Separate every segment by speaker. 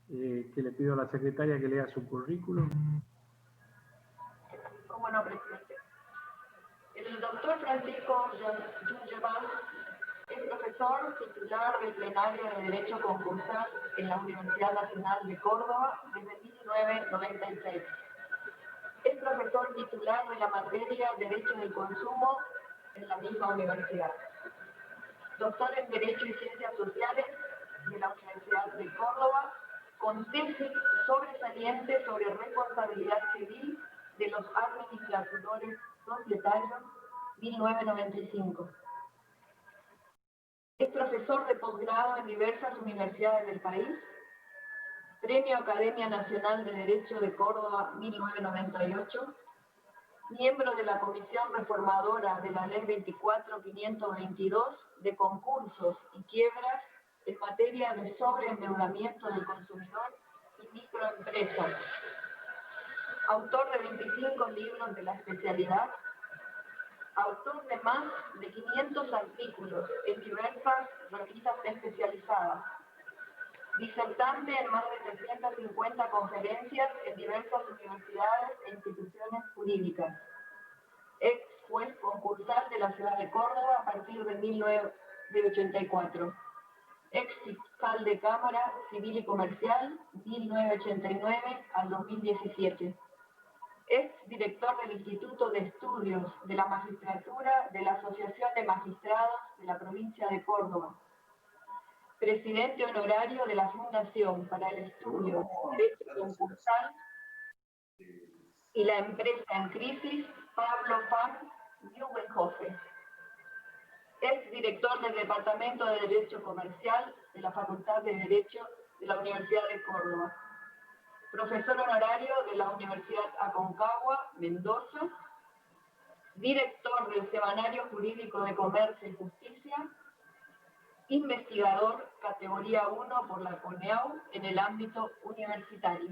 Speaker 1: que le pido a la secretaria que lea su currículum.
Speaker 2: ¿Cómo no, presidente? El doctor Francisco Yungeval es profesor titular del Plenario de Derecho Concursal en la Universidad Nacional de Córdoba desde 1996. Es profesor titular de la materia Derecho del Consumo en la misma universidad. Doctor en Derecho y Ciencias Sociales de la Universidad de Córdoba, con tesis sobresaliente sobre responsabilidad civil de los administradores societarios, 1995. Es profesor de posgrado en diversas universidades del país, Premio Academia Nacional de Derecho de Córdoba, 1998, miembro de la Comisión Reformadora de la Ley 24.522 de concursos y quiebras en materia de sobreendeudamiento del consumidor y microempresas. Autor de 25 libros de la especialidad, autor de más de 500 artículos en diversas revistas especializadas, disertante en más de 350 conferencias en diversas universidades e instituciones jurídicas. Ex juez concursal de la ciudad de Córdoba a partir de 1984. Ex fiscal de Cámara Civil y Comercial, 1989 al 2017. Ex director del Instituto de Estudios de la Magistratura de la Asociación de Magistrados de la provincia de Córdoba. Presidente honorario de la Fundación para el Estudio de Derecho Concursal y la empresa en crisis Pablo Van Nieuwenhofer. Es director del Departamento de Derecho Comercial de la Facultad de Derecho de la Universidad de Córdoba. Profesor honorario de la Universidad Aconcagua, Mendoza. Director del Semanario Jurídico de Comercio y Justicia. Investigador categoría 1 por la CONEAU en el ámbito universitario.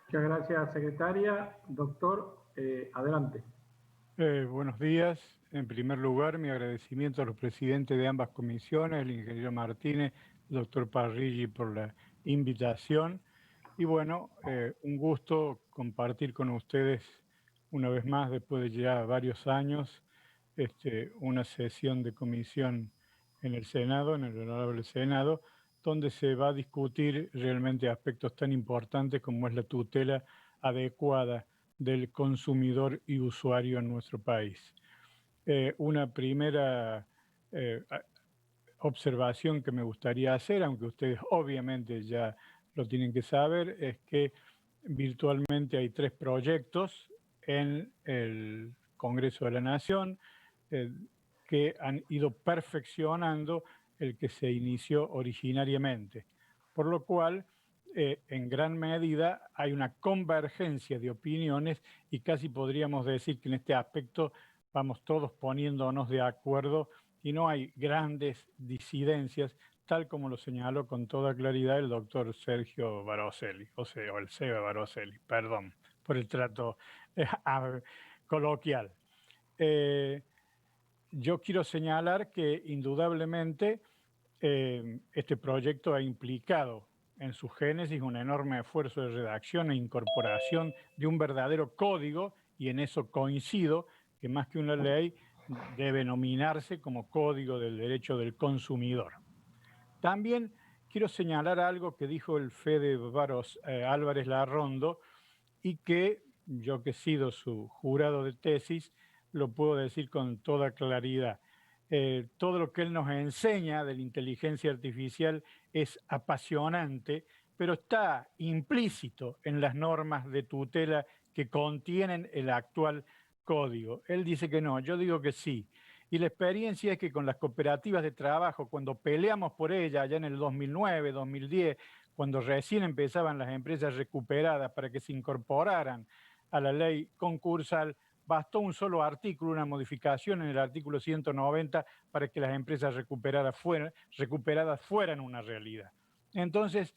Speaker 1: Muchas gracias, secretaria. Doctor, adelante.
Speaker 3: Buenos días. En primer lugar, mi agradecimiento a los presidentes de ambas comisiones, el ingeniero Martínez, el doctor Parrilli, por la invitación. Y bueno, un gusto compartir con ustedes una vez más, después de ya varios años, una sesión de comisión en el Senado, en el Honorable Senado, donde se va a discutir realmente aspectos tan importantes como es la tutela adecuada del consumidor y usuario en nuestro país. Una primera observación que me gustaría hacer, aunque ustedes obviamente ya lo tienen que saber, es que virtualmente hay 3 proyectos en el Congreso de la Nación que han ido perfeccionando el que se inició originariamente, por lo cual en gran medida hay una convergencia de opiniones y casi podríamos decir que en este aspecto vamos todos poniéndonos de acuerdo y no hay grandes disidencias, tal como lo señaló con toda claridad el doctor Sergio Baroselli, o el Seba Baroselli, perdón por el trato coloquial. Yo quiero señalar que indudablemente este proyecto ha implicado en su génesis un enorme esfuerzo de redacción e incorporación de un verdadero código, y en eso coincido, que más que una ley debe nominarse como Código del Derecho del Consumidor. También quiero señalar algo que dijo el Fede Álvarez Larrondo y que yo, que he sido su jurado de tesis, lo puedo decir con toda claridad. Todo lo que él nos enseña de la inteligencia artificial es apasionante, pero está implícito en las normas de tutela que contienen el actual código. Él dice que no, yo digo que sí. Y la experiencia es que con las cooperativas de trabajo, cuando peleamos por ellas allá en el 2009, 2010, cuando recién empezaban las empresas recuperadas para que se incorporaran a la ley concursal, bastó un solo artículo, una modificación en el artículo 190 para que las empresas recuperadas fueran una realidad. Entonces,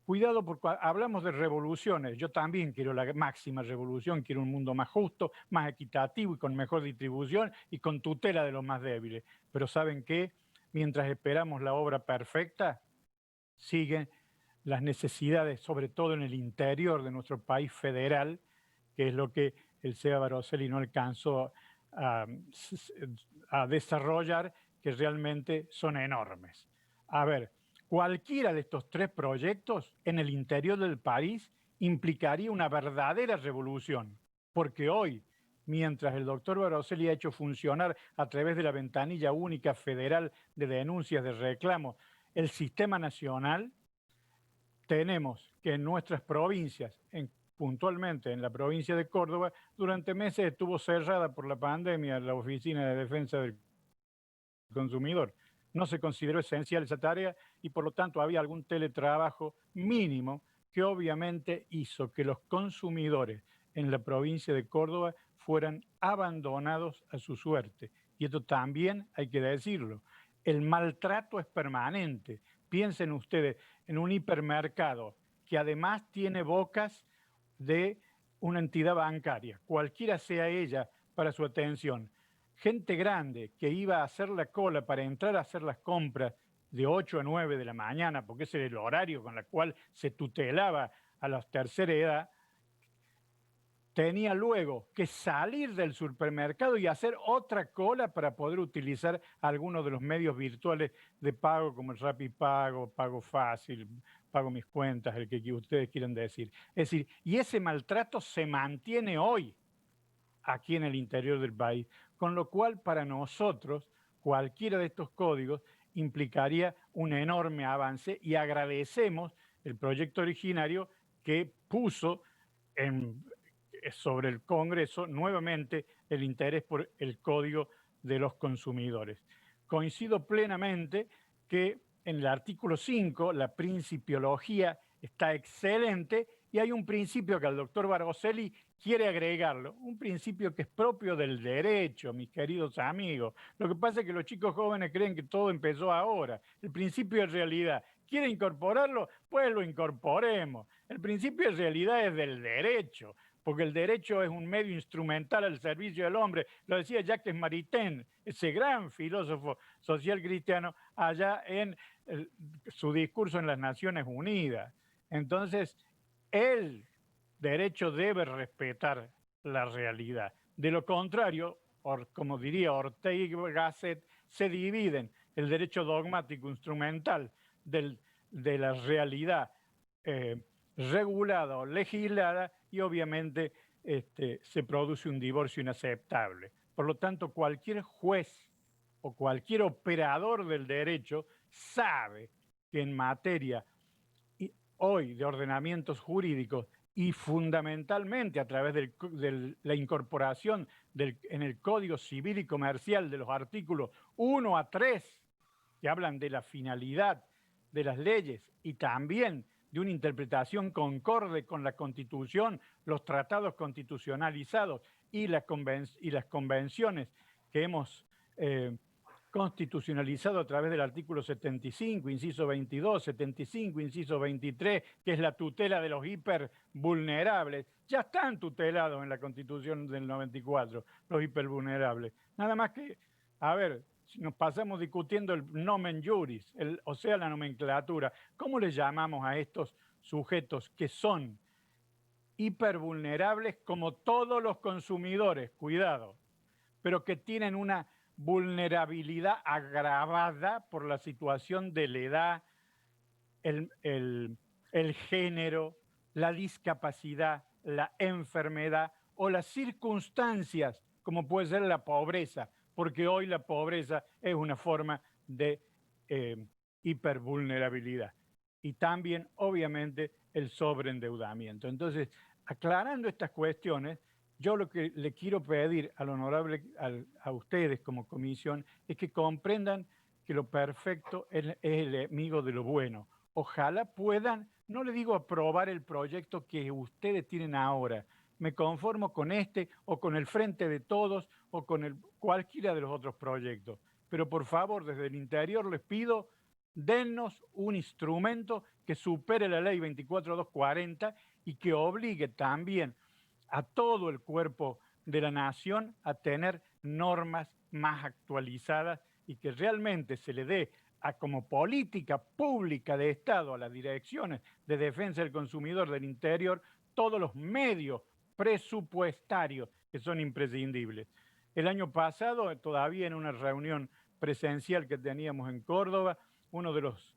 Speaker 3: cuidado, porque hablamos de revoluciones. Yo también quiero la máxima revolución, quiero un mundo más justo, más equitativo y con mejor distribución y con tutela de los más débiles. Pero ¿saben qué? Mientras esperamos la obra perfecta, siguen las necesidades, sobre todo en el interior de nuestro país federal, que es lo que el Seba Baroselli no alcanzó a desarrollar, que realmente son enormes. A ver, cualquiera de estos tres proyectos en el interior del país implicaría una verdadera revolución, porque hoy, mientras el doctor Baroselli ha hecho funcionar a través de la ventanilla única federal de denuncias de reclamo el sistema nacional, tenemos que en nuestras provincias, puntualmente en la provincia de Córdoba, durante meses estuvo cerrada por la pandemia la Oficina de Defensa del Consumidor. No se consideró esencial esa tarea y por lo tanto había algún teletrabajo mínimo que obviamente hizo que los consumidores en la provincia de Córdoba fueran abandonados a su suerte. Y esto también hay que decirlo. El maltrato es permanente. Piensen ustedes en un hipermercado que además tiene bocas de una entidad bancaria, cualquiera sea ella para su atención. Gente grande que iba a hacer la cola para entrar a hacer las compras de 8 a 9 de la mañana, porque ese era el horario con el cual se tutelaba a la tercera edad, tenía luego que salir del supermercado y hacer otra cola para poder utilizar algunos de los medios virtuales de pago como el RappiPago, Pago Fácil, Pago Mis Cuentas, el que ustedes quieran decir. Es decir, y ese maltrato se mantiene hoy aquí en el interior del país, con lo cual para nosotros cualquiera de estos códigos implicaría un enorme avance y agradecemos el proyecto originario que puso sobre el Congreso nuevamente el interés por el Código de los Consumidores. Coincido plenamente que en el artículo 5 la principiología está excelente y hay un principio que el doctor Baroselli quiere agregarlo, un principio que es propio del derecho, mis queridos amigos. Lo que pasa es que los chicos jóvenes creen que todo empezó ahora. El principio de realidad, ¿quiere incorporarlo? Pues lo incorporemos. El principio de realidad es del derecho, porque el derecho es un medio instrumental al servicio del hombre. Lo decía Jacques Maritain, ese gran filósofo social cristiano, allá en su discurso en las Naciones Unidas. Entonces, el derecho debe respetar la realidad. De lo contrario, como diría Ortega y Gasset, se dividen el derecho dogmático instrumental de la realidad regulada o legislada y obviamente se produce un divorcio inaceptable. Por lo tanto, cualquier juez o cualquier operador del derecho sabe que en materia hoy de ordenamientos jurídicos y fundamentalmente a través de la incorporación en el Código Civil y Comercial de los artículos 1 a 3, que hablan de la finalidad de las leyes y también de una interpretación concorde con la Constitución, los tratados constitucionalizados y las convenciones que hemos constitucionalizado a través del artículo 75, inciso 22, 75, inciso 23, que es la tutela de los hipervulnerables. Ya están tutelados en la Constitución del 94, los hipervulnerables. Nada más que, a ver, si nos pasamos discutiendo el nomen juris, o sea, la nomenclatura, ¿cómo le llamamos a estos sujetos que son hipervulnerables como todos los consumidores? Cuidado, pero que tienen una vulnerabilidad agravada por la situación de la edad, el género, la discapacidad, la enfermedad o las circunstancias, como puede ser la pobreza, porque hoy la pobreza es una forma de hipervulnerabilidad. Y también, obviamente, el sobreendeudamiento. Entonces, aclarando estas cuestiones, yo lo que le quiero pedir al honorable, a ustedes como comisión, es que comprendan que lo perfecto es el enemigo de lo bueno. Ojalá puedan, no le digo aprobar el proyecto que ustedes tienen ahora, me conformo con este o con el Frente de Todos o con cualquiera de los otros proyectos. Pero por favor, desde el interior les pido, dennos un instrumento que supere la ley 24240 y que obligue también a todo el cuerpo de la nación a tener normas más actualizadas y que realmente se le dé como política pública de Estado a las direcciones de defensa del consumidor del interior todos los medios presupuestarios que son imprescindibles. El año pasado, todavía en una reunión presencial que teníamos en Córdoba, uno de los,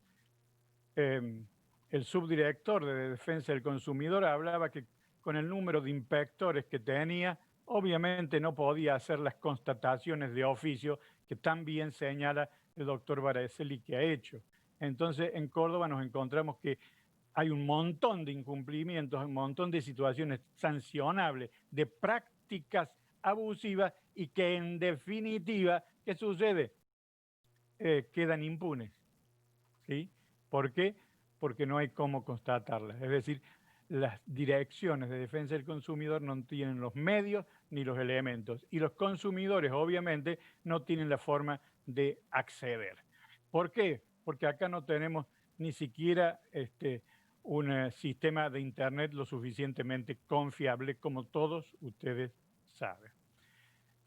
Speaker 3: el subdirector de Defensa del Consumidor hablaba que con el número de inspectores que tenía, obviamente no podía hacer las constataciones de oficio que también señala el doctor Varaceli que ha hecho. Entonces, en Córdoba nos encontramos que hay un montón de incumplimientos, un montón de situaciones sancionables, de prácticas abusivas y que en definitiva, ¿qué sucede? Quedan impunes. ¿Sí? ¿Por qué? Porque no hay cómo constatarlas. Es decir, las direcciones de defensa del consumidor no tienen los medios ni los elementos. Y los consumidores, obviamente, no tienen la forma de acceder. ¿Por qué? Porque acá no tenemos ni siquiera un sistema de Internet lo suficientemente confiable como todos ustedes saben.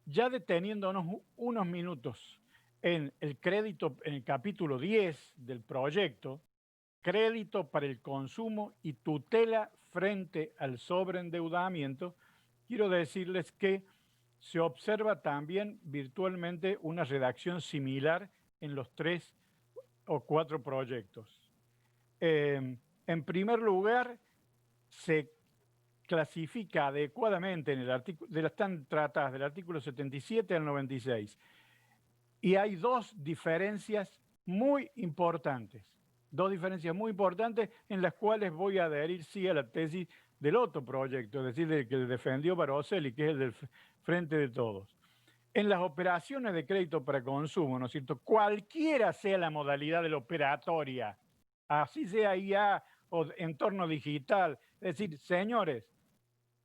Speaker 3: Ya deteniéndonos unos minutos en el crédito, en el capítulo 10 del proyecto, crédito para el consumo y tutela frente al sobreendeudamiento, quiero decirles que se observa también virtualmente una redacción similar en los 3 o 4 proyectos. En primer lugar, se clasifica adecuadamente en el artículo, están tratadas del artículo 77 al 96. Y hay dos diferencias muy importantes en las cuales voy a adherir sí a la tesis del otro proyecto, es decir, del que defendió Varaceli, que es el del Frente de Todos. En las operaciones de crédito para consumo, ¿no es cierto? Cualquiera sea la modalidad de la operatoria, así sea IA o entorno digital, es decir, señores,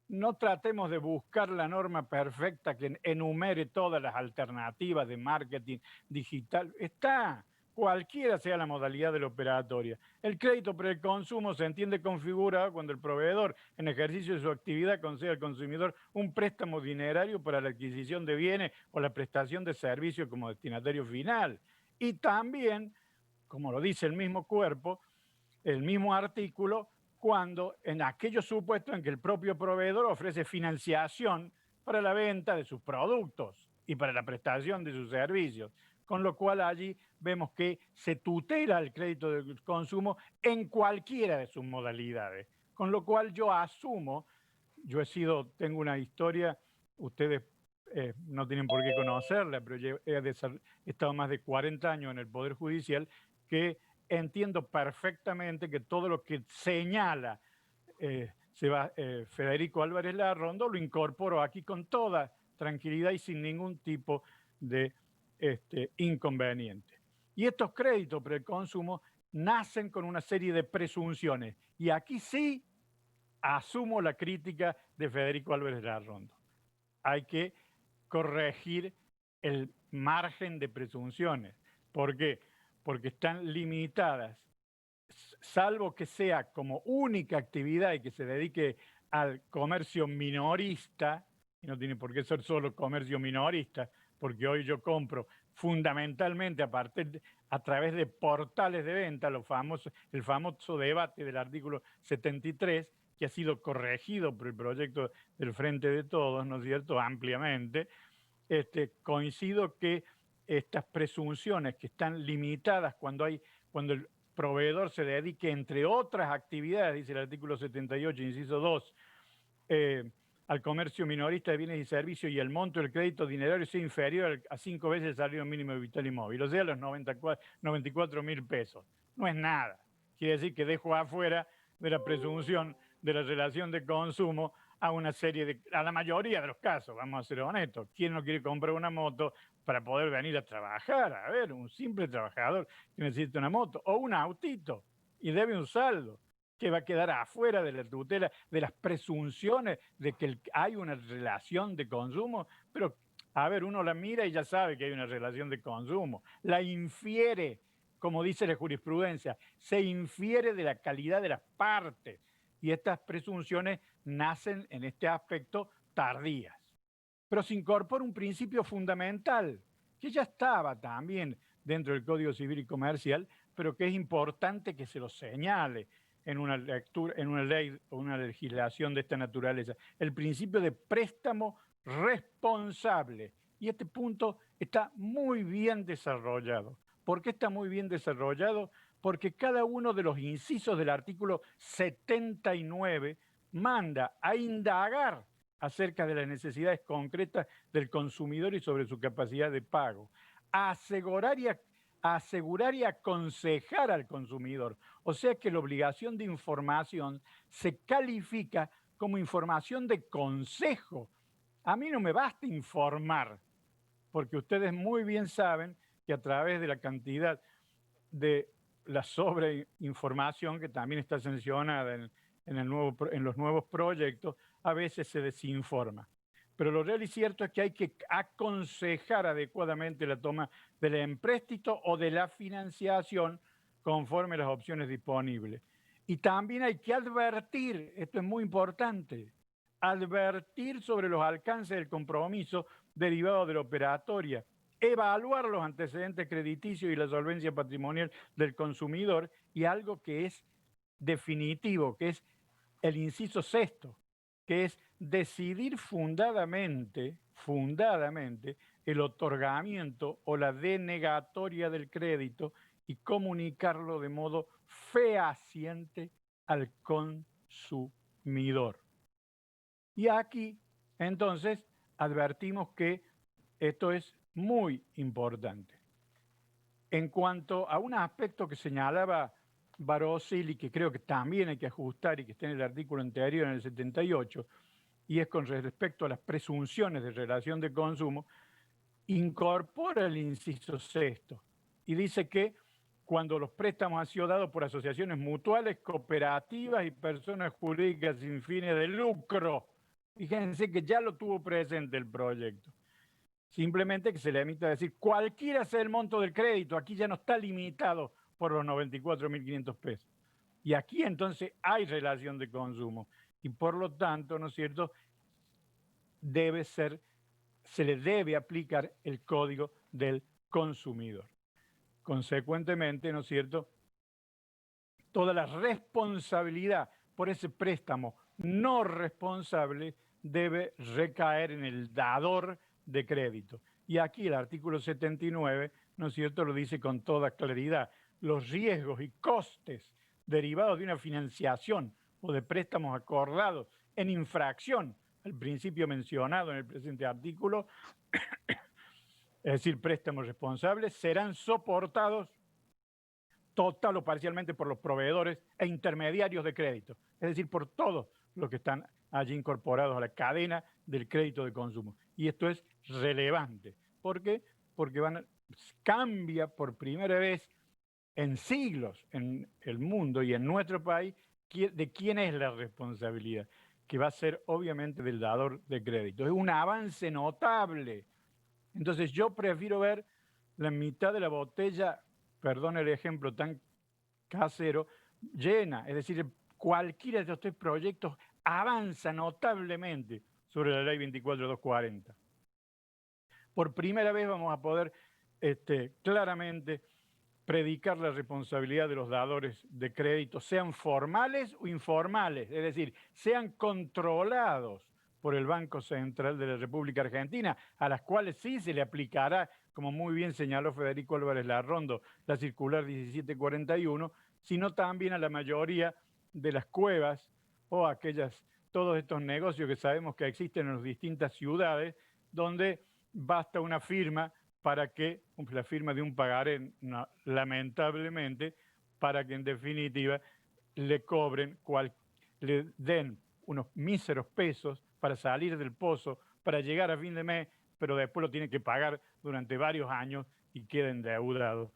Speaker 3: no tratemos de buscar la norma perfecta que enumere todas las alternativas de marketing digital. Está, cualquiera sea la modalidad de la operatoria. El crédito para el consumo se entiende configurado cuando el proveedor, en ejercicio de su actividad, concede al consumidor un préstamo dinerario para la adquisición de bienes o la prestación de servicios como destinatario final. Y también, como lo dice el mismo cuerpo, el mismo artículo, cuando en aquellos supuestos en que el propio proveedor ofrece financiación para la venta de sus productos y para la prestación de sus servicios. Con lo cual allí vemos que se tutela el crédito del consumo en cualquiera de sus modalidades. Con lo cual yo asumo, tengo una historia, ustedes no tienen por qué conocerla, pero he estado más de 40 años en el Poder Judicial, que entiendo perfectamente que todo lo que señala Federico Álvarez Larrondo lo incorporo aquí con toda tranquilidad y sin ningún tipo de inconveniente. Y estos créditos para el consumo nacen con una serie de presunciones. Y aquí sí asumo la crítica de Federico Álvarez Larrondo. Hay que corregir el margen de presunciones. ¿Por qué? Porque están limitadas, salvo que sea como única actividad y que se dedique al comercio minorista, y no tiene por qué ser solo comercio minorista, porque hoy yo compro fundamentalmente a través de portales de venta, el famoso debate del artículo 73, que ha sido corregido por el proyecto del Frente de Todos, ¿no es cierto?, ampliamente. Coincido que estas presunciones que están limitadas cuando el proveedor se dedique, entre otras actividades, dice el artículo 78, inciso 2, al comercio minorista de bienes y servicios y el monto del crédito dinerario sea inferior a 5 veces el salario mínimo vital y móvil, o sea, los 94.000 pesos. No es nada. Quiere decir que dejo afuera de la presunción de la relación de consumo a la mayoría de los casos, vamos a ser honestos. ¿Quién no quiere comprar una moto para poder venir a trabajar? A ver, un simple trabajador que necesita una moto o un autito y debe un saldo, que va a quedar afuera de la tutela, de las presunciones de que hay una relación de consumo. Pero, a ver, uno la mira y ya sabe que hay una relación de consumo. La infiere, como dice la jurisprudencia, se infiere de la calidad de las partes. Y estas presunciones nacen en este aspecto tardías. Pero se incorpora un principio fundamental, que ya estaba también dentro del Código Civil y Comercial, pero que es importante que se lo señale en una lectura, en una ley o una legislación de esta naturaleza. El principio de préstamo responsable. Y este punto está muy bien desarrollado. ¿Por qué está muy bien desarrollado? Porque cada uno de los incisos del artículo 79 manda a indagar acerca de las necesidades concretas del consumidor y sobre su capacidad de pago, a asegurar y aconsejar al consumidor. O sea que la obligación de información se califica como información de consejo. A mí no me basta informar, porque ustedes muy bien saben que a través de la cantidad de la sobreinformación, que también está sancionada en los nuevos proyectos, a veces se desinforma. Pero lo real y cierto es que hay que aconsejar adecuadamente la toma del empréstito o de la financiación conforme a las opciones disponibles. Y también hay que advertir, esto es muy importante, advertir sobre los alcances del compromiso derivado de la operatoria, evaluar los antecedentes crediticios y la solvencia patrimonial del consumidor, y algo que es definitivo, que es el inciso sexto, que es decidir fundadamente el otorgamiento o la denegatoria del crédito y comunicarlo de modo fehaciente al consumidor. Y aquí, entonces, advertimos que esto es muy importante. En cuanto a un aspecto que señalaba Barosil y que creo que también hay que ajustar y que está en el artículo anterior, en el 78, y es con respecto a las presunciones de relación de consumo, incorpora el inciso sexto y dice que cuando los préstamos han sido dados por asociaciones mutuales, cooperativas y personas jurídicas sin fines de lucro, fíjense que ya lo tuvo presente el proyecto. Simplemente que se le emita decir cualquiera sea el monto del crédito, aquí ya no está limitado por los 94.500 pesos. Y aquí entonces hay relación de consumo y por lo tanto, ¿no es cierto?, se le debe aplicar el Código del Consumidor. Consecuentemente, ¿no es cierto?, toda la responsabilidad por ese préstamo no responsable debe recaer en el dador de crédito. Y aquí el artículo 79, ¿no es cierto?, lo dice con toda claridad. Los riesgos y costes derivados de una financiación o de préstamos acordados en infracción al principio mencionado en el presente artículo, es decir, préstamos responsables, serán soportados total o parcialmente por los proveedores e intermediarios de crédito, es decir, por todos los que están allí incorporados a la cadena del crédito de consumo. Y esto es relevante. ¿Por qué? Porque cambia por primera vez en siglos en el mundo y en nuestro país de quién es la responsabilidad, que va a ser obviamente del dador de crédito. Es un avance notable. Entonces yo prefiero ver la mitad de la botella, perdón el ejemplo tan casero, llena. Es decir, cualquiera de estos proyectos avanza notablemente sobre la ley 24.240. Por primera vez vamos a poder claramente predicar la responsabilidad de los dadores de crédito, sean formales o informales, es decir, sean controlados por el Banco Central de la República Argentina, a las cuales sí se le aplicará, como muy bien señaló Federico Álvarez Larrondo, la circular 1741, sino también a la mayoría de las cuevas o todos estos negocios que sabemos que existen en las distintas ciudades, donde basta una firma para que, la firma de un pagaré, lamentablemente, para que en definitiva le den unos míseros pesos para salir del pozo, para llegar a fin de mes, pero después lo tiene que pagar durante varios años y queda endeudado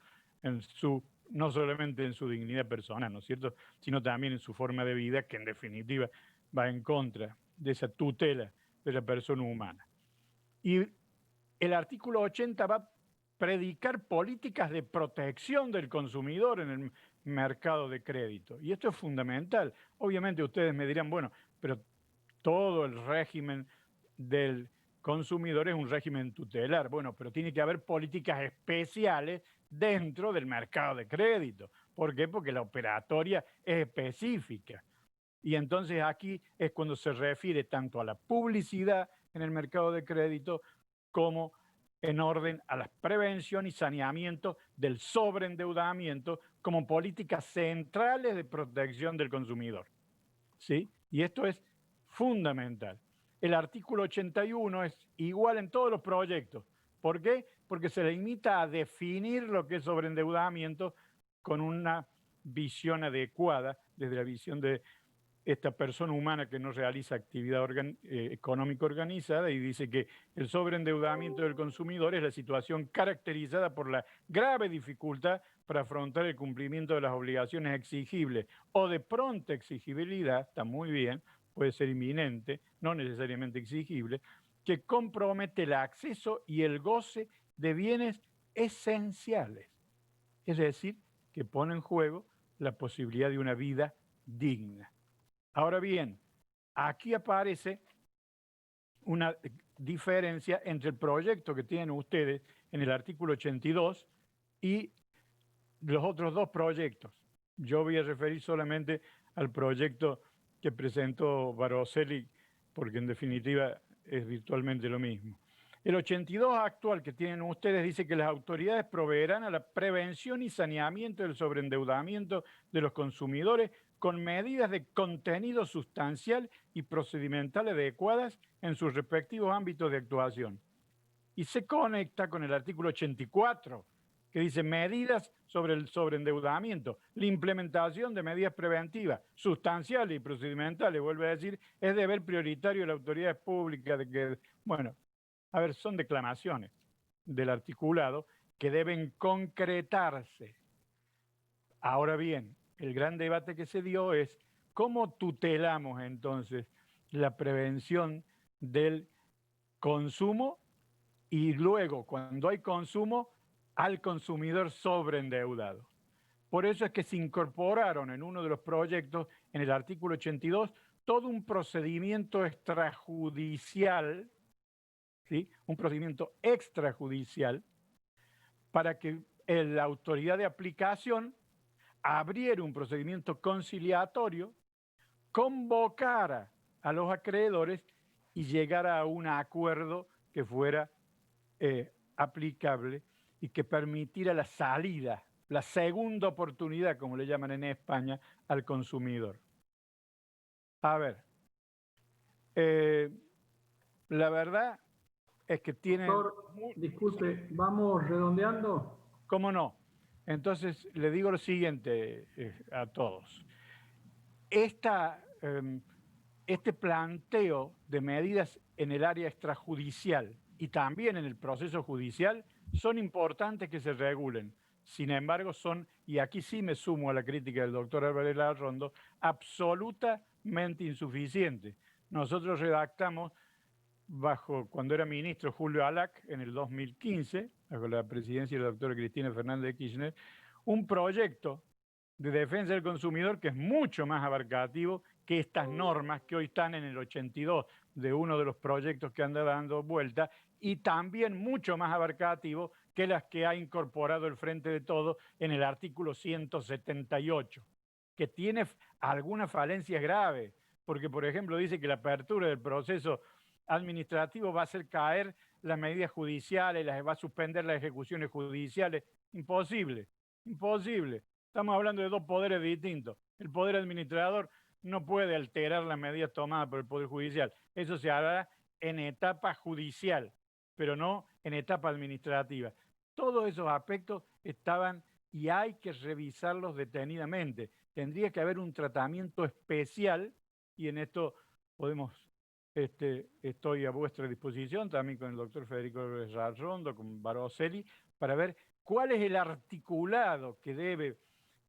Speaker 3: no solamente en su dignidad personal, ¿no es cierto?, sino también en su forma de vida, que en definitiva va en contra de esa tutela de la persona humana. Y el artículo 80 va a predicar políticas de protección del consumidor en el mercado de crédito. Y esto es fundamental. Obviamente ustedes me dirán, bueno, pero todo el régimen del consumidor es un régimen tutelar. Bueno, pero tiene que haber políticas especiales dentro del mercado de crédito. ¿Por qué? Porque la operatoria es específica. Y entonces aquí es cuando se refiere tanto a la publicidad en el mercado de crédito como en orden a la prevención y saneamiento del sobreendeudamiento como políticas centrales de protección del consumidor. ¿Sí? Y esto es fundamental. El artículo 81 es igual en todos los proyectos. ¿Por qué? Porque se limita a definir lo que es sobreendeudamiento con una visión adecuada desde la visión de esta persona humana que no realiza actividad económica organizada, y dice que el sobreendeudamiento del consumidor es la situación caracterizada por la grave dificultad para afrontar el cumplimiento de las obligaciones exigibles o de pronta exigibilidad, está muy bien, puede ser inminente, no necesariamente exigible, que compromete el acceso y el goce de bienes esenciales, es decir, que pone en juego la posibilidad de una vida digna. Ahora bien, aquí aparece una diferencia entre el proyecto que tienen ustedes en el artículo 82 y los otros dos proyectos. Yo voy a referir solamente al proyecto que presentó Baroselli, porque en definitiva es virtualmente lo mismo. El 82 actual que tienen ustedes dice que las autoridades proveerán a la prevención y saneamiento del sobreendeudamiento de los consumidores con medidas de contenido sustancial y procedimental adecuadas en sus respectivos ámbitos de actuación. Y se conecta con el artículo 84, que dice medidas sobre el sobreendeudamiento, la implementación de medidas preventivas, sustanciales y procedimentales, vuelve a decir, es deber prioritario de las autoridades públicas de que, bueno, a ver, son declamaciones del articulado que deben concretarse. Ahora bien, el gran debate que se dio es cómo tutelamos entonces la prevención del consumo y luego, cuando hay consumo, al consumidor sobreendeudado. Por eso es que se incorporaron en uno de los proyectos, en el artículo 82, todo un procedimiento extrajudicial, ¿sí? Un procedimiento extrajudicial para que la autoridad de aplicación abriera un procedimiento conciliatorio, convocara a los acreedores y llegara a un acuerdo que fuera aplicable y que permitiera la salida, la segunda oportunidad, como le llaman en España, al consumidor. A ver, la verdad es que tiene...
Speaker 1: Doctor, disculpe, ¿vamos redondeando?
Speaker 3: ¿Cómo no? Entonces, le digo lo siguiente a todos. Este planteo de medidas en el área extrajudicial y también en el proceso judicial son importantes que se regulen. Sin embargo, son, y aquí sí me sumo a la crítica del doctor Álvarez Larrondo, absolutamente insuficientes. Nosotros redactamos cuando era ministro Julio Alac, en el 2015, bajo la presidencia de la doctora Cristina Fernández de Kirchner, un proyecto de defensa del consumidor que es mucho más abarcativo que estas normas que hoy están en el 82 de uno de los proyectos que anda dando vuelta, y también mucho más abarcativo que las que ha incorporado el Frente de Todos en el artículo 178, que tiene algunas falencias graves, porque por ejemplo dice que la apertura del proceso administrativo va a hacer caer las medidas judiciales, va a suspender las ejecuciones judiciales. Imposible, imposible. Estamos hablando de dos poderes distintos. El poder administrador no puede alterar las medidas tomadas por el Poder Judicial. Eso se hará en etapa judicial, pero no en etapa administrativa. Todos esos aspectos estaban y hay que revisarlos detenidamente. Tendría que haber un tratamiento especial y en esto podemos... estoy a vuestra disposición también con el doctor Federico Larrondo, con Baroselli, para ver cuál es el articulado que debe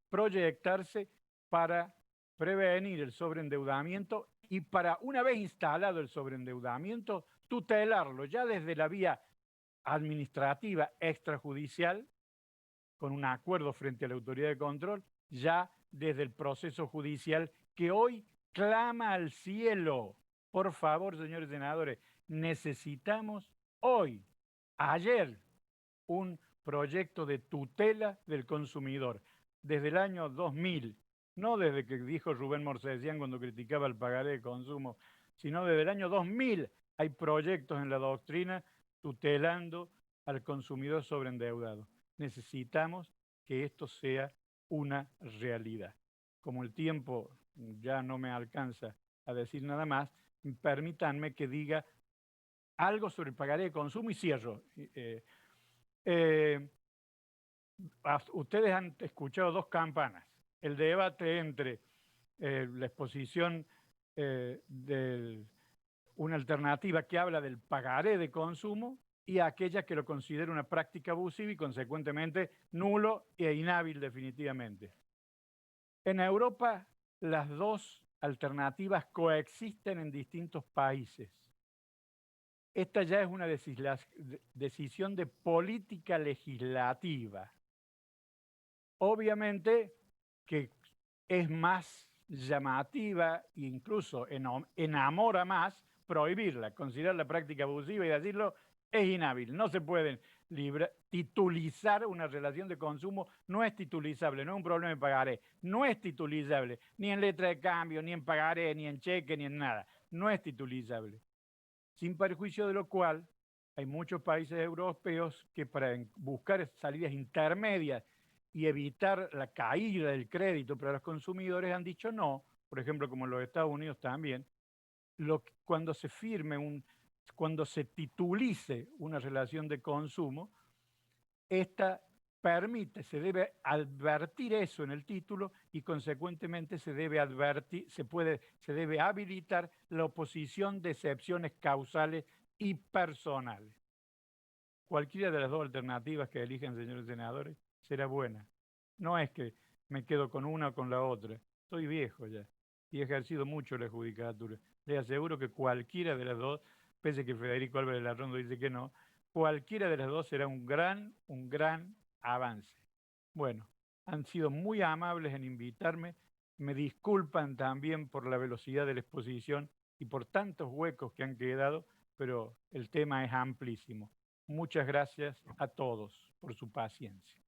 Speaker 3: proyectarse para prevenir el sobreendeudamiento y para, una vez instalado el sobreendeudamiento, tutelarlo ya desde la vía administrativa extrajudicial, con un acuerdo frente a la autoridad de control, ya desde el proceso judicial que hoy clama al cielo. Por favor, señores senadores, necesitamos hoy, ayer, un proyecto de tutela del consumidor desde el año 2000, no desde que dijo Rubén Morsesian cuando criticaba el pagaré de consumo, sino desde el año 2000 hay proyectos en la doctrina tutelando al consumidor sobreendeudado. Necesitamos que esto sea una realidad. Como el tiempo ya no me alcanza a decir nada más, permítanme que diga algo sobre el pagaré de consumo y cierro. Ustedes han escuchado dos campanas. El debate entre la exposición de una alternativa que habla del pagaré de consumo y aquella que lo considera una práctica abusiva y consecuentemente nulo e inhábil definitivamente. En Europa, las dos alternativas coexisten en distintos países. Esta ya es una decisión de política legislativa. Obviamente que es más llamativa e incluso enamora más prohibirla, considerar la práctica abusiva y decirlo es inhábil. No se pueden titulizar una relación de consumo, no es titulizable, no es un problema de pagaré, no es titulizable, ni en letra de cambio, ni en pagaré, ni en cheque, ni en nada. No es titulizable. Sin perjuicio de lo cual, hay muchos países europeos que para buscar salidas intermedias y evitar la caída del crédito para los consumidores han dicho no, por ejemplo, como en los Estados Unidos también, cuando se firme, cuando se titulice una relación de consumo, esta permite, se debe advertir eso en el título y consecuentemente se debe habilitar la oposición de excepciones causales y personales. Cualquiera de las dos alternativas que eligen, señores senadores, será buena. No es que me quedo con una o con la otra. Estoy viejo ya y he ejercido mucho la judicatura. Les aseguro que cualquiera de las dos, pese que Federico Álvarez Larrondo dice que no, cualquiera de las dos será un gran avance. Bueno, han sido muy amables en invitarme. Me disculpan también por la velocidad de la exposición y por tantos huecos que han quedado, pero el tema es amplísimo. Muchas gracias a todos por su paciencia.